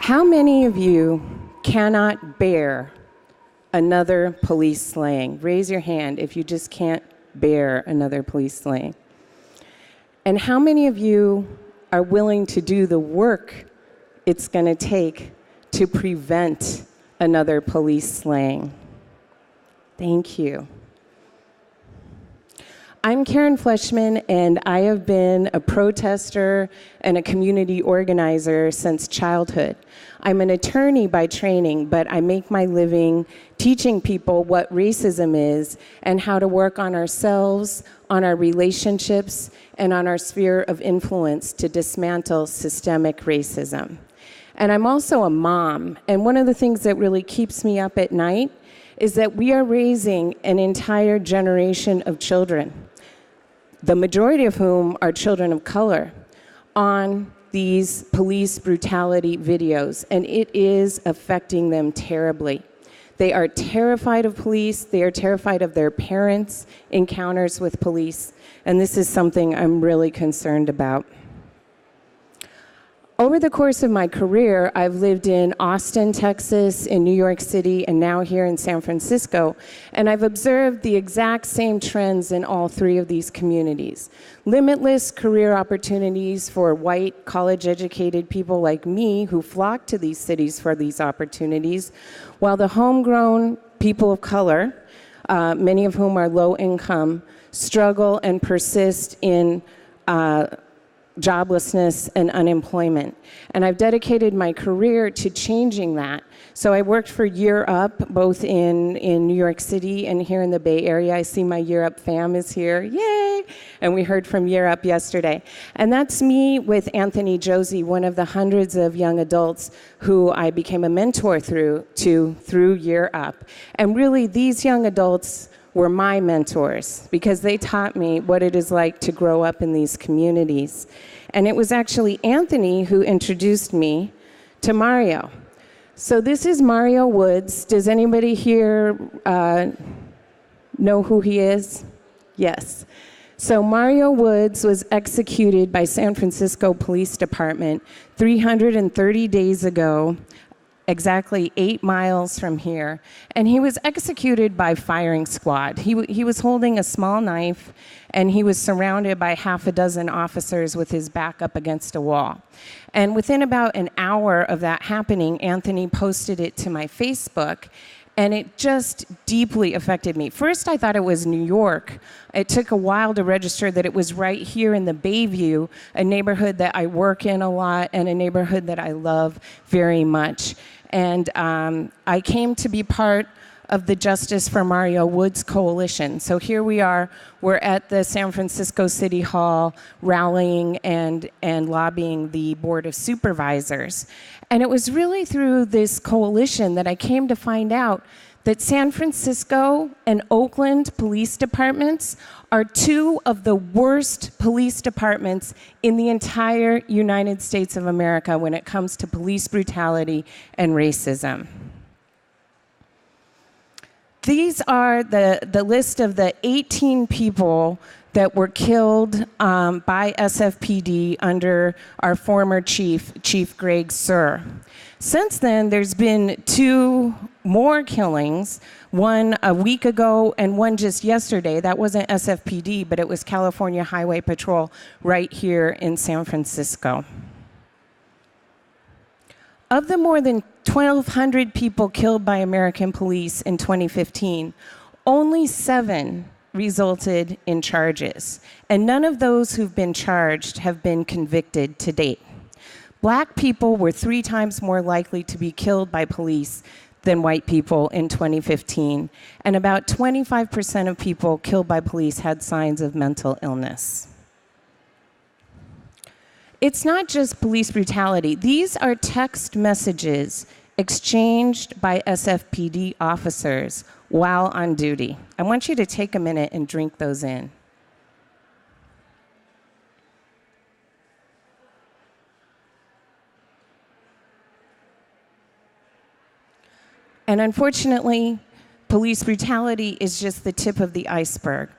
How many of you cannot bear another police slaying? Raise your hand if you just can't bear another police slaying. And how many of you are willing to do the work it's going to take to prevent another police slaying? Thank you. I'm Karen Fleischmann, and I have been a protester and a community organizer since childhood. I'm an attorney by training, but I make my living teaching people what racism is and how to work on ourselves, on our relationships, and on our sphere of influence to dismantle systemic racism. And I'm also a mom, and one of the things that really keeps me up at night is that we are raising an entire generation of children, the majority of whom are children of color, on these police brutality videos, and it is affecting them terribly. They are terrified of police, they are terrified of their parents' encounters with police, and this is something I'm really concerned about. Over the course of my career, I've lived in Austin, Texas, in New York City, and now here in San Francisco, and I've observed the exact same trends in all three of these communities. Limitless career opportunities for white, college-educated people like me who flock to these cities for these opportunities, while the homegrown people of color, many of whom are low income, struggle and persist in joblessness and unemployment. And I've dedicated my career to changing that. So I worked for Year Up, both in New York City and here in the Bay Area. I see my Year Up fam is here, yay! And we heard from Year Up yesterday. And that's me with Anthony Josie, one of the hundreds of young adults who I became a mentor through Year Up. And really, these young adults were my mentors because they taught me what it is like to grow up in these communities. And it was actually Anthony who introduced me to Mario. So this is Mario Woods. Does anybody here know who he is? Yes. So Mario Woods was executed by San Francisco Police Department 330 days ago, exactly 8 miles from here, and he was executed by firing squad. He was holding a small knife, and he was surrounded by half a dozen officers with his back up against a wall. And within about an hour of that happening, Anthony posted it to my Facebook, and it just deeply affected me. First, I thought it was New York. It took a while to register that it was right here in the Bayview, a neighborhood that I work in a lot and a neighborhood that I love very much. And I came to be part of the Justice for Mario Woods Coalition. So here we are, we're at the San Francisco City Hall rallying and lobbying the Board of Supervisors. And it was really through this coalition that I came to find out that San Francisco and Oakland police departments are two of the worst police departments in the entire United States of America when it comes to police brutality and racism. These are the list of the 18 people that were killed by SFPD under our former chief, Chief Greg Suhr. Since then, there's been 2 more killings, one a week ago and one just yesterday. That wasn't SFPD, but it was California Highway Patrol right here in San Francisco. Of the more than 1,200 people killed by American police in 2015, only 7 resulted in charges, and none of those who've been charged have been convicted to date. Black people were 3 times more likely to be killed by police than white people in 2015, and about 25% of people killed by police had signs of mental illness. It's not just police brutality. These are text messages exchanged by SFPD officers while on duty. I want you to take a minute and drink those in. And unfortunately, police brutality is just the tip of the iceberg.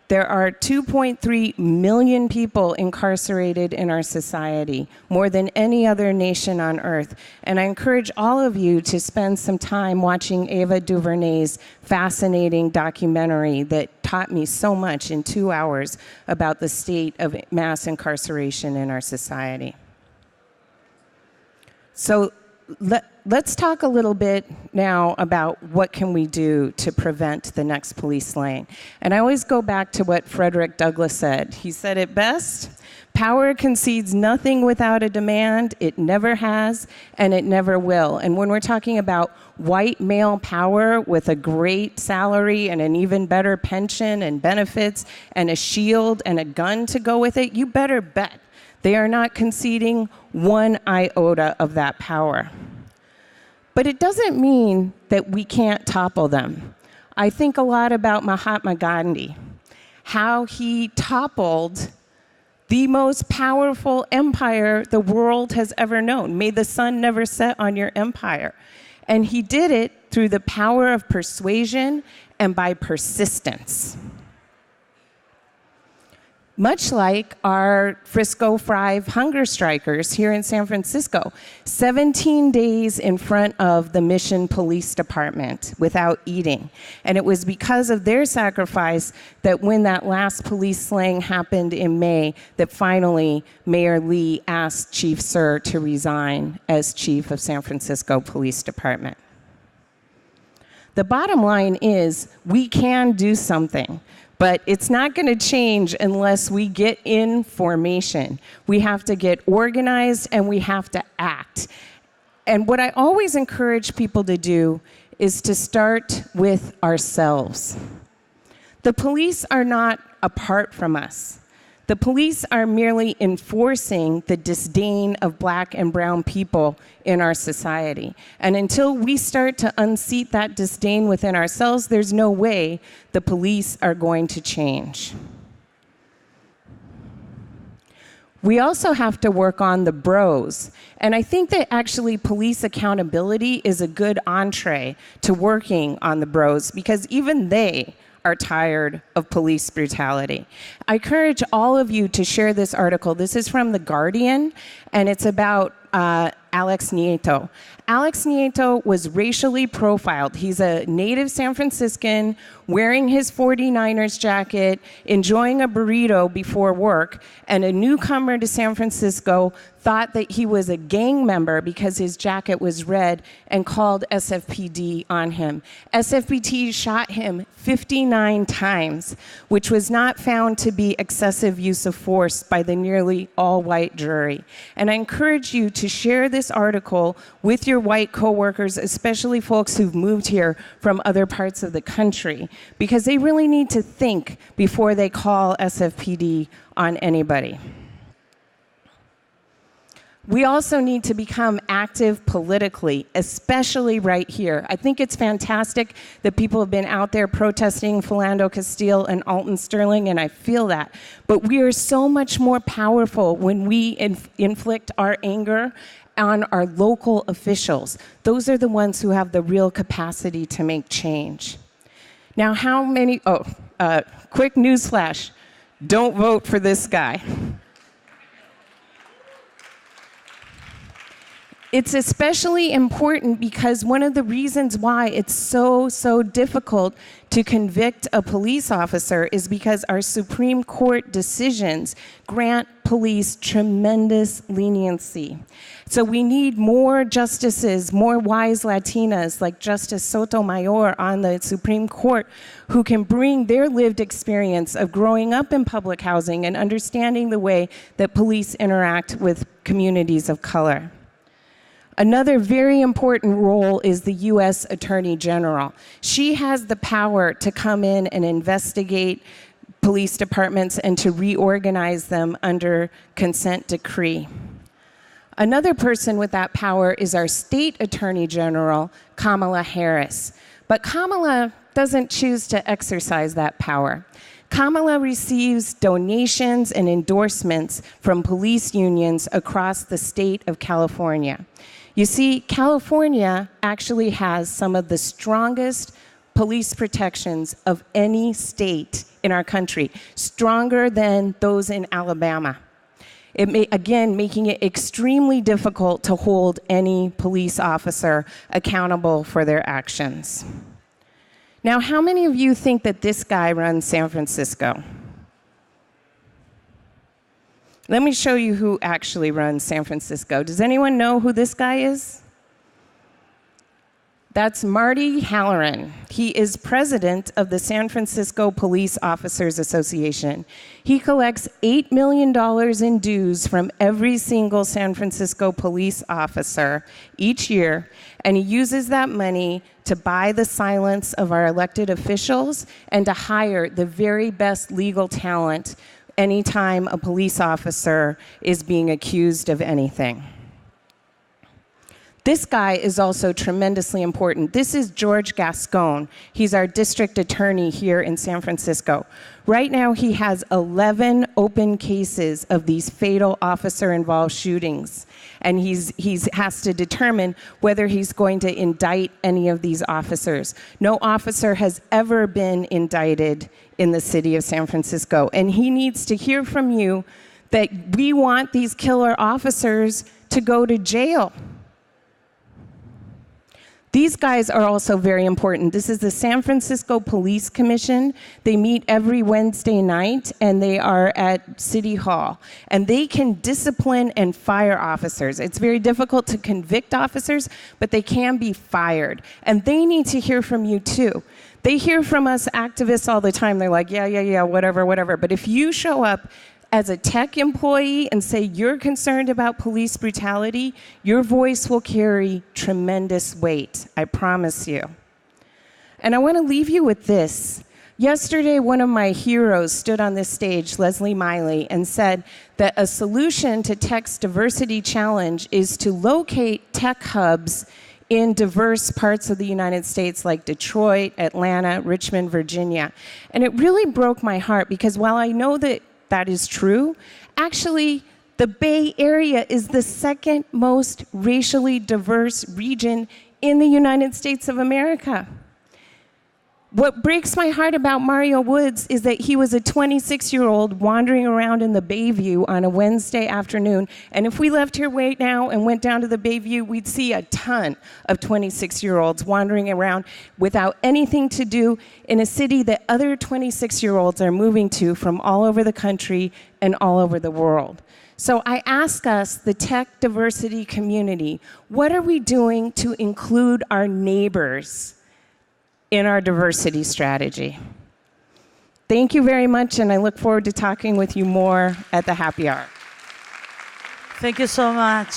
There are 2.3 million people incarcerated in our society, more than any other nation on earth. And I encourage all of you to spend some time watching Ava DuVernay's fascinating documentary that taught me so much in 2 hours about the state of mass incarceration in our society. So let's talk a little bit now about what can we do to prevent the next police slaying. And I always go back to what Frederick Douglass said. He said it best: power concedes nothing without a demand. It never has, and it never will. And when we're talking about white male power with a great salary and an even better pension and benefits and a shield and a gun to go with it, you better bet they are not conceding one iota of that power. But it doesn't mean that we can't topple them. I think a lot about Mahatma Gandhi, how he toppled the most powerful empire the world has ever known. May the sun never set on your empire. And he did it through the power of persuasion and by persistence. Much like our Frisco Five hunger strikers here in San Francisco, 17 days in front of the Mission Police Department without eating. And it was because of their sacrifice that when that last police slaying happened in May, that finally Mayor Lee asked Chief Sir to resign as chief of San Francisco Police Department. The bottom line is we can do something. But it's not going to change unless we get in formation. We have to get organized and we have to act. And what I always encourage people to do is to start with ourselves. The police are not apart from us. The police are merely enforcing the disdain of Black and brown people in our society. And until we start to unseat that disdain within ourselves, there's no way the police are going to change. We also have to work on the bros. And I think that actually police accountability is a good entree to working on the bros, because even they are tired of police brutality. I encourage all of you to share this article. This is from The Guardian, and it's about Alex Nieto. Alex Nieto was racially profiled. He's a native San Franciscan, wearing his 49ers jacket, enjoying a burrito before work, and a newcomer to San Francisco thought that he was a gang member because his jacket was red and called SFPD on him. SFPD shot him 59 times, which was not found to be excessive use of force by the nearly all-white jury. And I encourage you to share this article with your white coworkers, especially folks who've moved here from other parts of the country, because they really need to think before they call SFPD on anybody. We also need to become active politically, especially right here. I think it's fantastic that people have been out there protesting Philando Castile and Alton Sterling, and I feel that. But we are so much more powerful when we inflict our anger on our local officials. Those are the ones who have the real capacity to make change. Now, how many, quick news flash, don't vote for this guy. It's especially important because one of the reasons why it's so difficult to convict a police officer is because our Supreme Court decisions grant police tremendous leniency. So we need more justices, more wise Latinas like Justice Sotomayor on the Supreme Court who can bring their lived experience of growing up in public housing and understanding the way that police interact with communities of color. Another very important role is the U.S. Attorney General. She has the power to come in and investigate police departments and to reorganize them under consent decree. Another person with that power is our State Attorney General, Kamala Harris. But Kamala doesn't choose to exercise that power. Kamala receives donations and endorsements from police unions across the state of California. You see, California actually has some of the strongest police protections of any state in our country, stronger than those in Alabama. Again, making it extremely difficult to hold any police officer accountable for their actions. Now, how many of you think that this guy runs San Francisco? Let me show you who actually runs San Francisco. Does anyone know who this guy is? That's Marty Halloran. He is president of the San Francisco Police Officers Association. He collects $8 million in dues from every single San Francisco police officer each year, and he uses that money to buy the silence of our elected officials and to hire the very best legal talent anytime a police officer is being accused of anything. This guy is also tremendously important. This is George Gascon. He's our district attorney here in San Francisco. Right now, he has 11 open cases of these fatal officer-involved shootings, and he has to determine whether he's going to indict any of these officers. No officer has ever been indicted in the city of San Francisco, and he needs to hear from you that we want these killer officers to go to jail. These guys are also very important. This is the San Francisco Police Commission. They meet every Wednesday night, and they are at City Hall. And they can discipline and fire officers. It's very difficult to convict officers, but they can be fired. And they need to hear from you, too. They hear from us activists all the time. They're like, yeah, whatever. But if you show up as a tech employee and say you're concerned about police brutality, your voice will carry tremendous weight, I promise you. And I want to leave you with this. Yesterday, one of my heroes stood on this stage, Leslie Miley, and said that a solution to tech's diversity challenge is to locate tech hubs in diverse parts of the United States like Detroit, Atlanta, Richmond, Virginia. And it really broke my heart because while I know that that is true, actually, the Bay Area is the second most racially diverse region in the United States of America. What breaks my heart about Mario Woods is that he was a 26-year-old wandering around in the Bayview on a Wednesday afternoon, and if we left here right now and went down to the Bayview, we'd see a ton of 26-year-olds wandering around without anything to do in a city that other 26-year-olds are moving to from all over the country and all over the world. So I ask us, the tech diversity community, what are we doing to include our neighbors in our diversity strategy? Thank you very much, and I look forward to talking with you more at the happy hour. Thank you so much.